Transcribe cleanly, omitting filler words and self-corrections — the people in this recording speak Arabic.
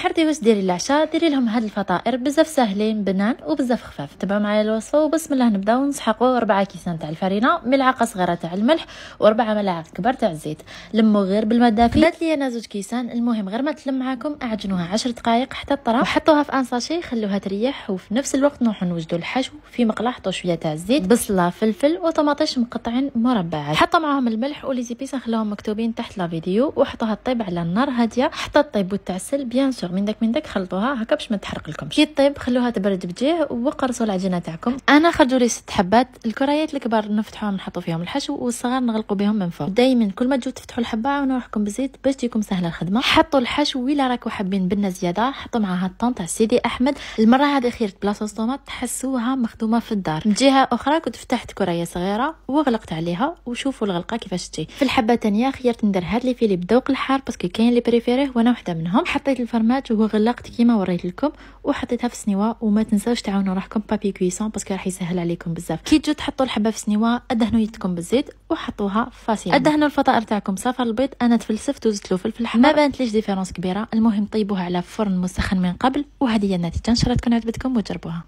حردي واش ديري العشاء، ديري لهم هاد الفطائر بزاف ساهلين بنان وبزاف خفاف. تبعوا معايا الوصفه وبسم الله نبداو. نسحقوا 4 كيسان تاع الفرينه، ملعقه صغيره تاع الملح و4 ملاعق كبار تاع الزيت. لموا غير بالماء دافي. بات لي انا 2 كيسان، المهم غير ما تلم معاكم اعجنوها 10 دقائق حتى تطرى وحطوها في ان ساشي خلوها تريح. وفي نفس الوقت نروحوا نوجدوا الحشو. في مقله حطوا شويه تاع الزيت، بصله، فلفل وطماطيش مقطعين مربعات. حطوا معاهم الملح ولي زيبيس نخلوهم مكتوبين تحت لا فيديو وحطوها طيب على النار هاديه حتى طيب وتعسل بيان سور. من داك خلطوها هكا باش ما تحرق لكمش. كي طيب خلوها تبرد بجيه وقرصوا العجينه تاعكم. انا خرجوا لي 6 حبات. الكريات الكبار نفتحوهم نحطوا فيهم الحشو والصغار نغلقوا بهم من فوق. دائما كل ما تجوا تفتحوا الحبه عاونوا روحكم بالزيت باش تجيكم سهله الخدمه. حطوا الحشو ولا راكم حابين بنه زياده حطوا معاها الطون تاع سيدي احمد. المره هذه خيرت بلاصه طوماط تحسوها مخدومه في الدار. من جهه اخرى كنت فتحت كريه صغيره وغلقت عليها وشوفوا الغلقه كيفاش تجي. في الحبه الثانيه خيرت ندير هاد لي فيلي بذوق الحار باسكو كاين لي بريفيريه وانا وحده منهم. حطيت الفرماج وغلقت كيما وريت لكم وحطيتها في سنيوه. وما تنساوش تعاونوا روحكم بابي كويسون باسكو راح يسهل عليكم بزاف. كي تجوا تحطوا الحبه في سنيوه ادهنوا يدكم بالزيت وحطوها فاسيه. ادهنوا الفطائر تاعكم صفر البيض. انا تفلسفت وزدت له فلفل حمر ما بانتليش ديفيرونس كبيره. المهم طيبوها على فرن مسخن من قبل. وهذه هي النتيجه. ان شاء الله تكون عجبتكم وجربوها.